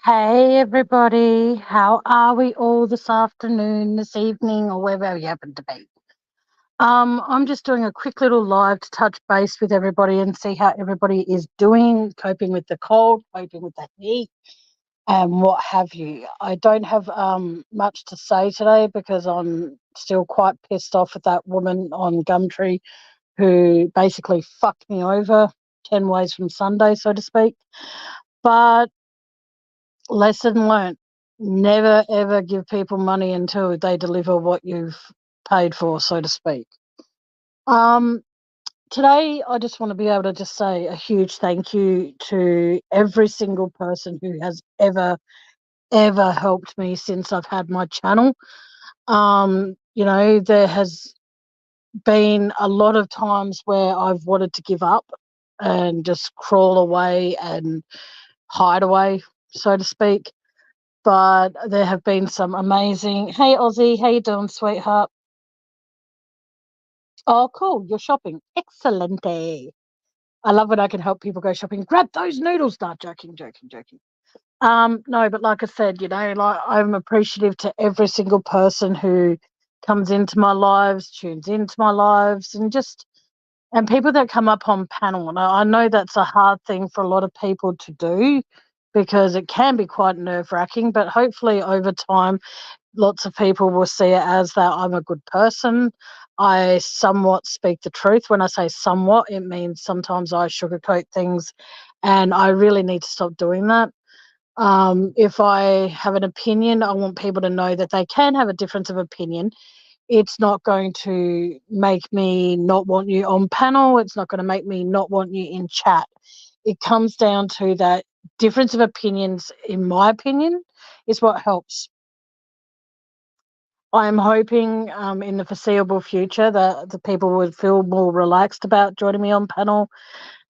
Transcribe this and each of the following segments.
Hey everybody, how are we all this afternoon, this evening, or wherever you happen to be? I'm just doing a quick little live to touch base with everybody and see how everybody is doing, coping with the cold, coping with the heat, and what have you. I don't have much to say today because I'm still quite pissed off at that woman on Gumtree who basically fucked me over 10 ways from Sunday, so to speak. But lesson learnt. Never ever give people money until they deliver what you've paid for, so to speak. Um, Today, I just want to be able to just say a huge thank you to every single person who has ever helped me since I've had my channel. There has been a lot of times where I've wanted to give up and just crawl away and hide away, so to speak. But there have been some amazing. Hey Ozzy, how you doing, sweetheart? Oh, cool. You're shopping. Excellente. I love when I can help people go shopping. Grab those noodles. Not joking. No, but like I said, like I'm appreciative to every single person who comes into my lives, tunes into my lives, and people that come up on panel. And I know that's a hard thing for a lot of people to do because it can be quite nerve wracking, but hopefully over time lots of people will see it as that I'm a good person. I somewhat speak the truth. When I say somewhat, it means sometimes I sugarcoat things, and I really need to stop doing that. If I have an opinion, I want people to know that they can have a difference of opinion. It's not going to make me not want you on panel. It's not going to make me not want you in chat. It comes down to that difference of opinions, in my opinion, is what helps. I'm hoping in the foreseeable future that the people would feel more relaxed about joining me on panel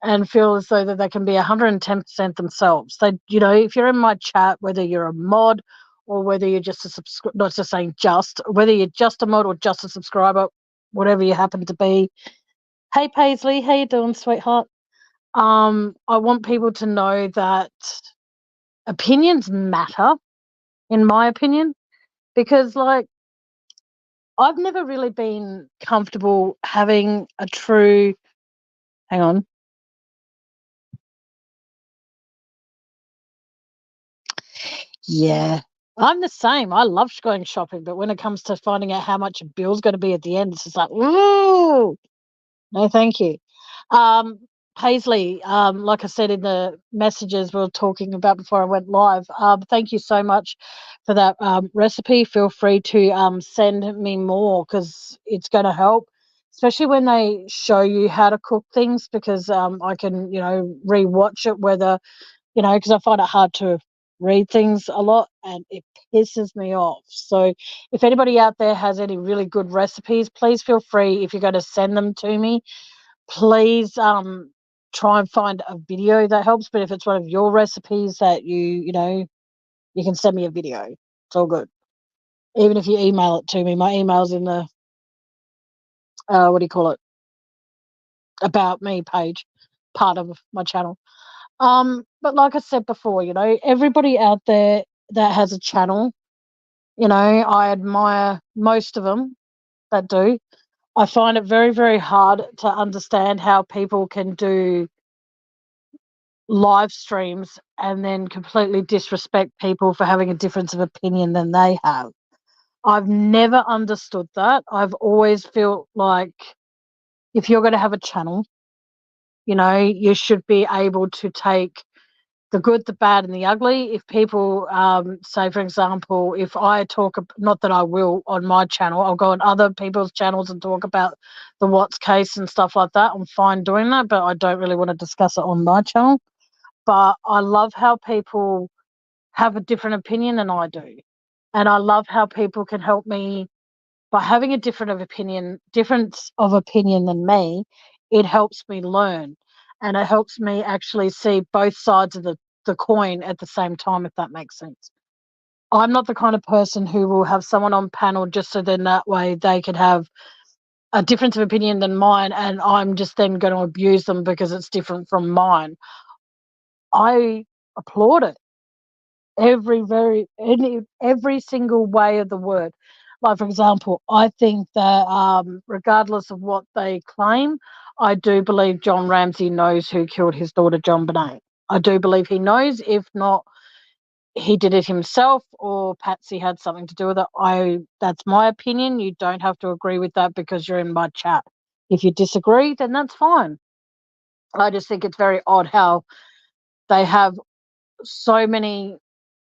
and feel as though that they can be 110% themselves. If you're in my chat, whether you're a mod or whether you're just not just saying just, whether you're just a mod or just a subscriber, whatever you happen to be. Hey Paisley, how you doing, sweetheart? I want people to know that opinions matter, in my opinion, because I've never really been comfortable having a true. Hang on. Yeah, I'm the same. I love going shopping, but when it comes to finding out how much a bill's going to be at the end, it's just like, ooh, no, thank you. Um, Paisley, like I said in the messages we were talking about before I went live, thank you so much for that recipe. Feel free to send me more because it's going to help, especially when they show you how to cook things because I can, rewatch it because I find it hard to read things a lot and it pisses me off. So if anybody out there has any really good recipes, please feel free if you're going to send them to me please try and find a video that helps. But if it's one of your recipes that you can send me a video. It's all good. Even if you email it to me, my email's in the what do you call it? About me page, part of my channel. But like I said before, everybody out there that has a channel, I admire most of them that do. I find it very, very hard to understand how people can do live streams and then completely disrespect people for having a difference of opinion than they have. I've never understood that. I've always felt like if you're going to have a channel, you should be able to take the good, the bad, and the ugly. If people say, for example, if I talk, not that I will on my channel, I'll go on other people's channels and talk about the Watts case and stuff like that. I'm fine doing that, but I don't really want to discuss it on my channel. But I love how people have a different opinion than I do. And I love how people can help me by having a difference of opinion than me. It helps me learn and it helps me actually see both sides of the coin at the same time, if that makes sense. I'm not the kind of person who will have someone on panel just so then that way they could have a difference of opinion than mine and I'm just then going to abuse them because it's different from mine. I applaud it. every single way of the word. Like, for example, I think that regardless of what they claim, I do believe John Ramsey knows who killed his daughter, JonBenét. I do believe he knows. If not, he did it himself or Patsy had something to do with it. That's my opinion. You don't have to agree with that because you're in my chat. If you disagree, then that's fine. I just think it's very odd how they have so many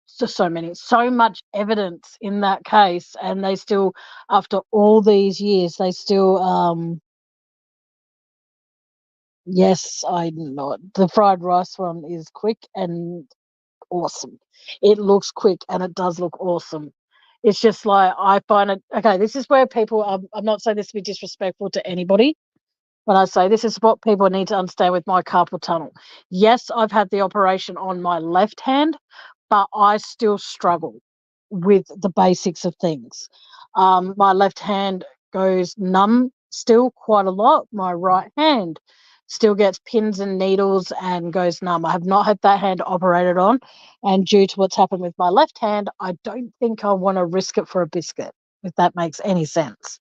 so much evidence in that case, and they still, after all these years, they still yes, I know the fried rice one is quick and awesome. It looks quick and it does look awesome. It's just like, I find it okay. This is where people, I'm not saying this to be disrespectful to anybody when I say this is what people need to understand with my carpal tunnel. Yes, I've had the operation on my left hand, but I still struggle with the basics of things. My left hand goes numb still quite a lot. My right hand still gets pins and needles and goes numb. I have not had that hand operated on. And due to what's happened with my left hand, I don't think I want to risk it for a biscuit, if that makes any sense.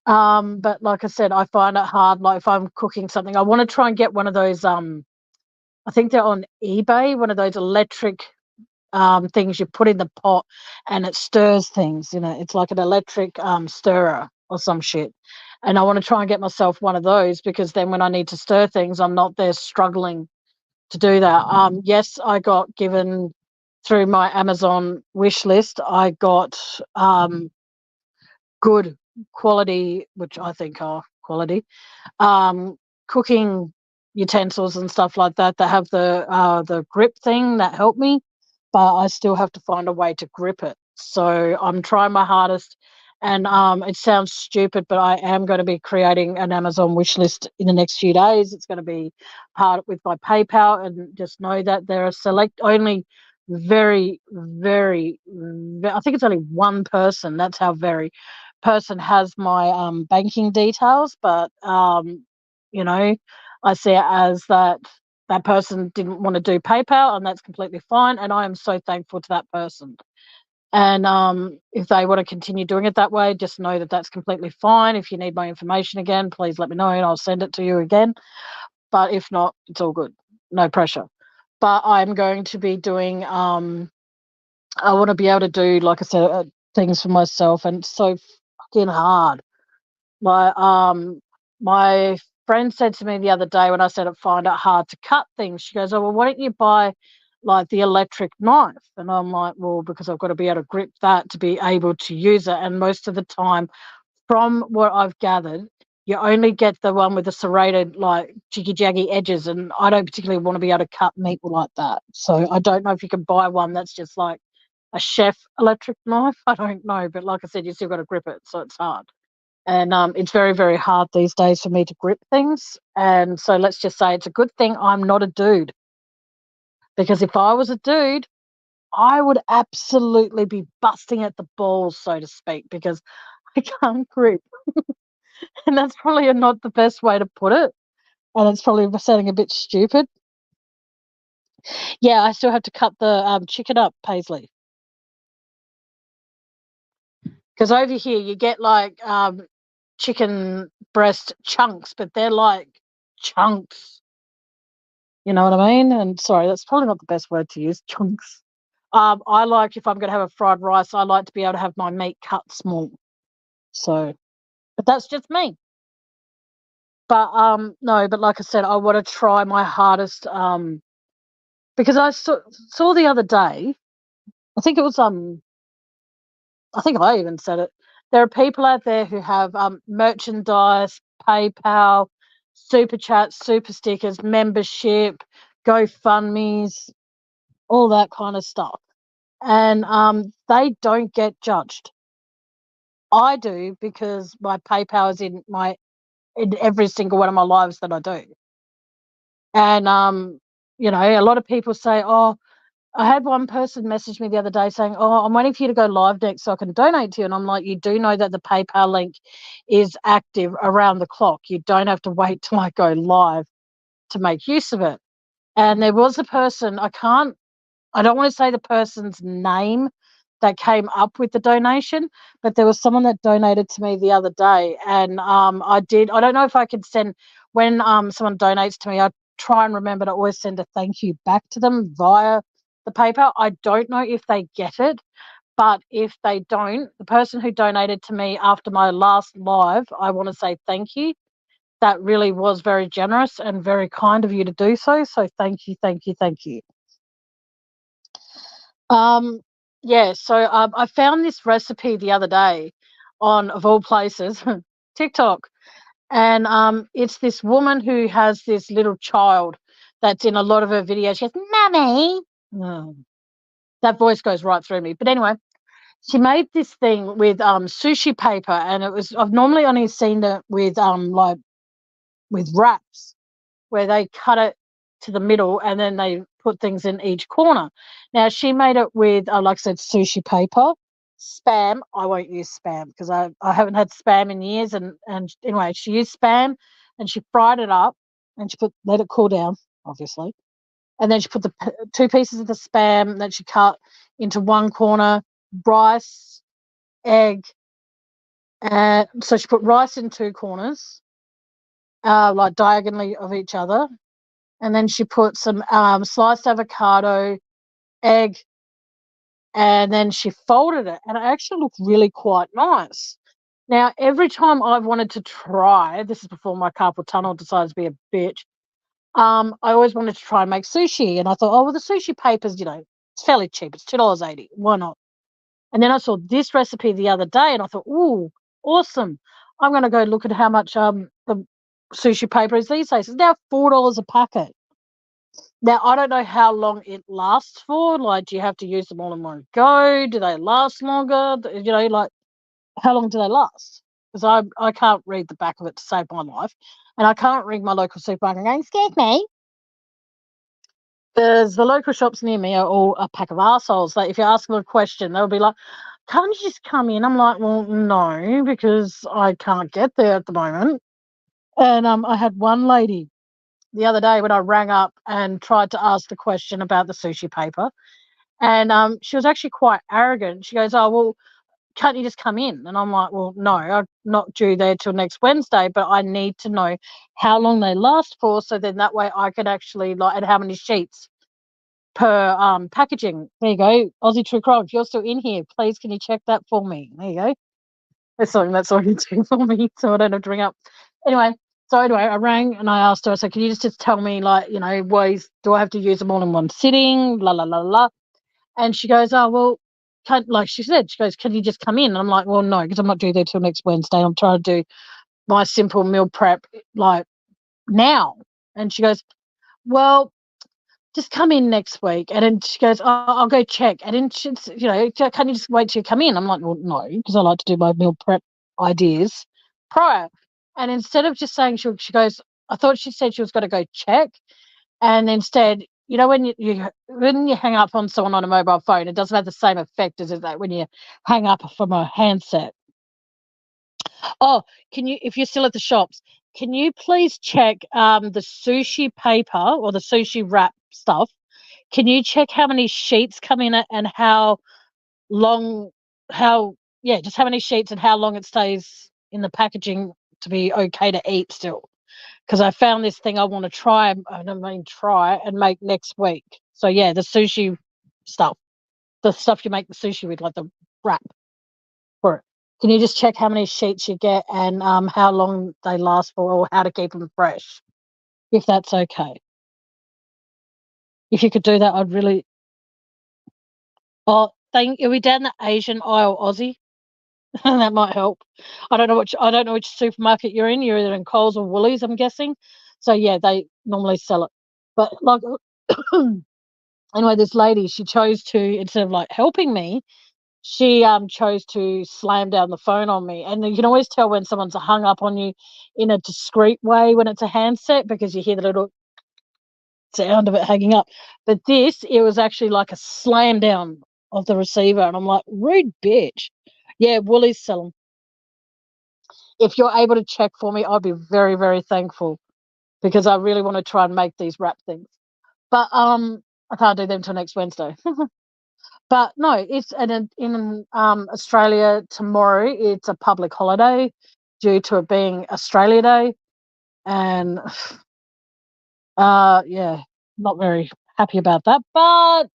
But like I said, I find it hard. Like, if I'm cooking something, I want to try and get one of those. I think they're on eBay. One of those electric things you put in the pot and it stirs things. It's like an electric stirrer or some shit. And I want to try and get myself one of those because then when I need to stir things, I'm not there struggling to do that. Yes, I got given through my Amazon wish list. I got good quality, which I think are quality, um, cooking utensils and stuff like that that have the grip thing that help me, but I still have to find a way to grip it. So I'm trying my hardest, and it sounds stupid, but I am going to be creating an Amazon wish list in the next few days. It's going to be part with my PayPal, and just know that there are select only very, very, I think it's only one person. That's how very person has my banking details, but you know, I see it as that person didn't want to do PayPal, and that's completely fine. And I am so thankful to that person. And if they want to continue doing it that way, just know that that's completely fine. If you need my information again, please let me know and I'll send it to you again. But if not, it's all good. No pressure. But I'm going to be doing, I want to be able to do, like I said, things for myself. And it's so fucking hard. My friend said to me the other day when I said I find it hard to cut things, she goes, "Oh, well, why don't you buy like the electric knife?" And I'm like, "Well, because I've got to be able to grip that to be able to use it." And most of the time, from what I've gathered, you only get the one with the serrated, like jiggy jaggy edges, and I don't particularly want to be able to cut meat like that. So I don't know if you can buy one that's just like a chef electric knife. I don't know, but like I said, you still got to grip it, so it's hard. And it's very, very hard these days for me to grip things. And so let's just say it's a good thing I'm not a dude. Because if I was a dude, I would absolutely be busting at the balls, so to speak, because I can't grip. And that's probably not the best way to put it. And it's probably sounding a bit stupid. Yeah, I still have to cut the chicken up, Paisley. Because over here you get like chicken breast chunks, but they're like chunks. You know what I mean? And sorry, that's probably not the best word to use, chunks. I like, if I'm going to have a fried rice, I like to be able to have my meat cut small. So, but that's just me. But no, but like I said, I want to try my hardest. Because I saw the other day, I think it was I think I even said it. There are people out there who have merchandise, PayPal, super chats, super stickers, membership, GoFundMe's, all that kind of stuff. And they don't get judged. I do, because my PayPal is in every single one of my lives that I do. And a lot of people say, "Oh," I had one person message me the other day saying, "Oh, I'm waiting for you to go live next so I can donate to you." And I'm like, "You do know that the PayPal link is active around the clock. You don't have to wait till I go live to make use of it." And there was a person, I can't I don't want to say the person's name that came up with the donation, but there was someone that donated to me the other day, and I don't know if I could send when someone donates to me. I try and remember to always send a thank you back to them via the paper. I don't know if they get it, but if they don't, the person who donated to me after my last live, I want to say thank you. That really was very generous and very kind of you to do so. So thank you, thank you, thank you. Um, yeah, so I found this recipe the other day on, of all places, TikTok. And it's this woman who has this little child that's in a lot of her videos. She goes, Mummy. Oh, that voice goes right through me. But anyway, she made this thing with sushi paper, and I've normally only seen it with like with wraps, where they cut it to the middle and then they put things in each corner. Now she made it with, like I said, sushi paper, spam. I won't use spam because I haven't had spam in years. And anyway, she used spam and she fried it up and she let it cool down, obviously. And then she put the two pieces of the spam that she cut into one corner, rice, egg, and so she put rice in two corners, like diagonally of each other, and then she put some sliced avocado, egg, and then she folded it, and it actually looked really quite nice. Now, every time I've wanted to try, this is before my carpal tunnel decides to be a bitch, I always wanted to try and make sushi, and I thought, oh, well, the sushi paper's, it's fairly cheap. It's $2.80. Why not? And then I saw this recipe the other day, and I thought, ooh, awesome. I'm going to go look at how much the sushi paper is these days. It's now $4 a packet. Now, I don't know how long it lasts for. Like, do you have to use them all in one go? Do they last longer? Like, how long do they last? Because I can't read the back of it to save my life. And I can't ring my local supermarket and go, excuse me. Because the local shops near me are all a pack of arseholes. Like, if you ask them a question, they'll be like, can't you just come in? I'm like, well, no, because I can't get there at the moment. And I had one lady the other day when I rang up and tried to ask the question about the sushi paper. And she was actually quite arrogant. She goes, oh, well, can't you just come in? And I'm like, well, no, I'm not due there till next Wednesday, but I need to know how long they last for. So then that way I can actually, like, and how many sheets per packaging. There you go. Aussie True Crime. If you're still in here, please can you check that for me? There you go. That's something that's all you do for me, so I don't have to ring up. Anyway, I rang and I asked her, I said, can you just tell me, like, ways, do I have to use them all in one sitting? La, la, la, la. And she goes, oh, well, like she said, she goes, can you just come in? And I'm like, well, no, because I'm not due there till next Wednesday. I'm trying to do my simple meal prep, like, now. And she goes, well, just come in next week. And then she goes, oh, I'll go check. And then she's, can you just wait till you come in? I'm like, well, no, because I like to do my meal prep ideas prior. And instead of just saying, she goes, I thought she said she was going to go check. And instead, when you hang up on someone on a mobile phone, it doesn't have the same effect as that when you hang up from a handset. Oh, if you're still at the shops, can you please check the sushi paper or the sushi wrap stuff? Can you check how many sheets come in it and how long, just how many sheets and how long it stays in the packaging to be okay to eat still? Because I found this thing I want to try, and make next week. So yeah, the sushi stuff, the stuff you make the sushi with, like the wrap for it. Can you just check how many sheets you get and how long they last for, or how to keep them fresh, if that's okay? If you could do that, I'd really. Oh, are we down the Asian aisle, Aussie? That might help. I don't know which supermarket you're in. You're either in Coles or Woolies, I'm guessing. So yeah, they normally sell it. But like, anyway, this lady, she chose to, instead of like helping me, she chose to slam down the phone on me. And you can always tell when someone's hung up on you in a discreet way when it's a handset, because you hear the little sound of it hanging up. But it was actually like a slam down of the receiver, and I'm like, rude bitch. Yeah, Woolies sell them. If you're able to check for me, I'd be very, very thankful, because I really want to try and make these wrap things. But I can't do them till next Wednesday. But no, it's in Australia tomorrow. It's a public holiday due to it being Australia Day, and yeah, not very happy about that. But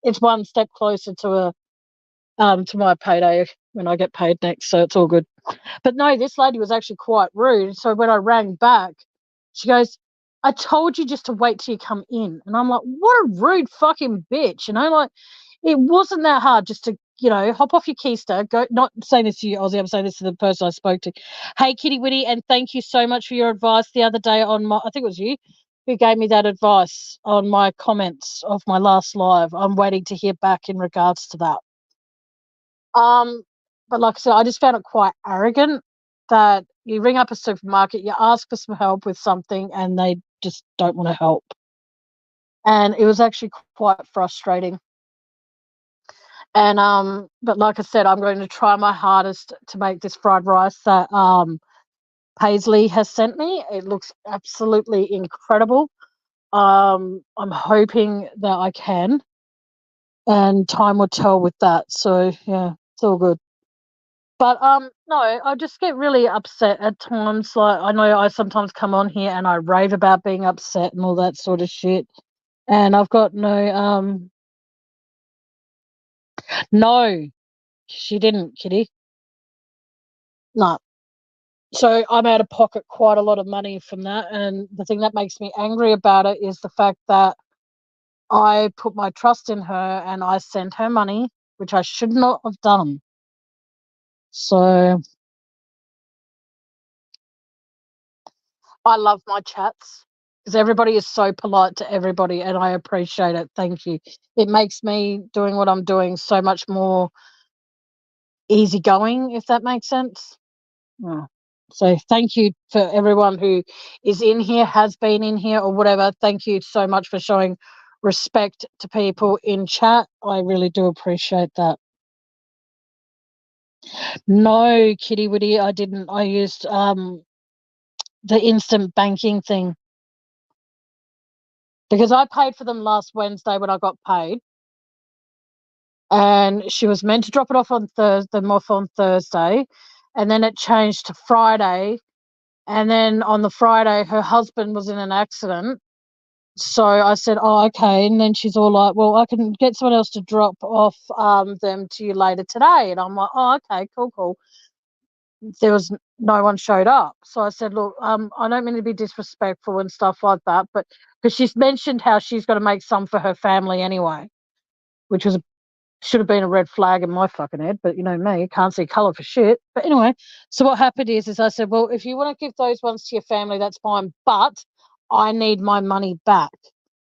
it's one step closer to my payday when I get paid next, so it's all good. But no, this lady was actually quite rude. So when I rang back, she goes, "I told you just to wait till you come in." And I'm like, what a rude fucking bitch, like. It wasn't that hard just to, hop off your keister, go, not saying this to you, Ozzy, I'm saying this to the person I spoke to. Hey, Kitty Witty, and thank you so much for your advice the other day on I think it was you who gave me that advice on my comments of my last live. I'm waiting to hear back in regards to that. But like I said, I just found it quite arrogant that you ring up a supermarket, you ask for some help with something, and they just don't want to help. And it was actually quite frustrating. And but like I said, I'm going to try my hardest to make this fried rice that Paisley has sent me. It looks absolutely incredible. I'm hoping that I can, and time will tell with that. So yeah, it's all good. But no, I just get really upset at times. Like, I know I sometimes come on here and I rave about being upset and all that sort of shit. And I've got no, she didn't, Kitty. No. So I'm out of pocket quite a lot of money from that. And the thing that makes me angry about it is the fact that I put my trust in her and I sent her money, which I should not have done. So I love my chats because everybody is so polite to everybody and I appreciate it. Thank you. It makes me doing what I'm doing so much more easygoing, if that makes sense. Yeah. So thank you for everyone who is in here, has been in here, or whatever. Thank you so much for showing respect to people in chat. I really do appreciate that. No, Kitty Witty, I didn't. I used the instant banking thing because I paid for them last Wednesday when I got paid. And she was meant to drop it off on Thursday, and then it changed to Friday. And then on the Friday, her husband was in an accident. So I said, "Oh, okay." And then she's all like, "Well, I can get someone else to drop off them to you later today." And I'm like, "Oh, okay, cool." There was no one showed up. So I said, "Look, I don't mean to be disrespectful and stuff like that, but because she's mentioned how she's got to make some for her family anyway, which should have been a red flag in my fucking head, but you know me, can't see colour for shit." But anyway, so what happened is I said, "Well, if you want to give those ones to your family, that's fine, but I need my money back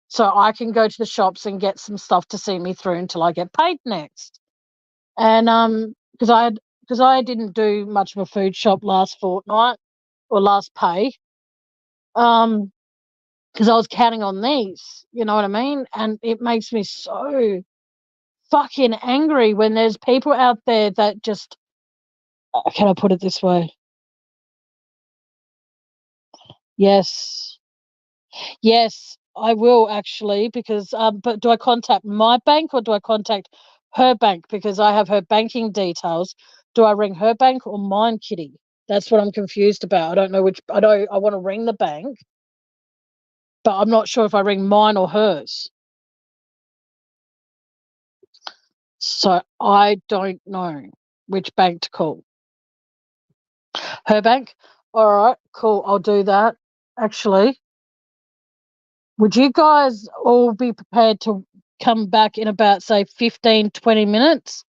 so I can go to the shops and get some stuff to see me through until I get paid next." And because I didn't do much of a food shop last fortnight or last pay, because I was counting on these, you know what I mean? And it makes me so fucking angry when there's people out there that just, can I put it this way? Yes. Yes, I will actually, because but do I contact my bank or do I contact her bank? Because I have her banking details. Do I ring her bank or mine, Kitty? That's what I'm confused about. I don't know which. I want to ring the bank, but I'm not sure if I ring mine or hers. So I don't know which bank to call. Her bank? All right, cool. I'll do that. Actually, would you guys all be prepared to come back in about, say, 15, 20 minutes?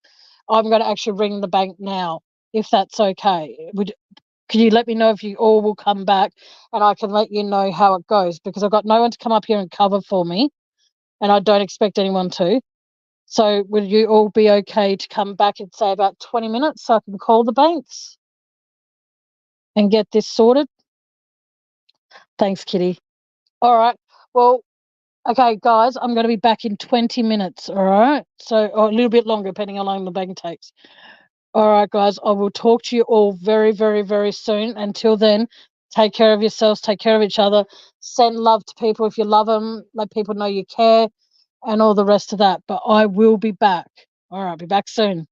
I'm going to actually ring the bank now, if that's okay. Could you let me know if you all will come back and I can let you know how it goes? Because I've got no one to come up here and cover for me, and I don't expect anyone to. So would you all be okay to come back in, say, about 20 minutes so I can call the banks and get this sorted? Thanks, Kitty. All right. Well, okay, guys, I'm going to be back in 20 minutes, all right? So, or a little bit longer, depending on how long the bank takes. All right, guys, I will talk to you all very, very, very soon. Until then, take care of yourselves, take care of each other, send love to people if you love them, let people know you care. and all the rest of that. But I will be back. All right, be back soon.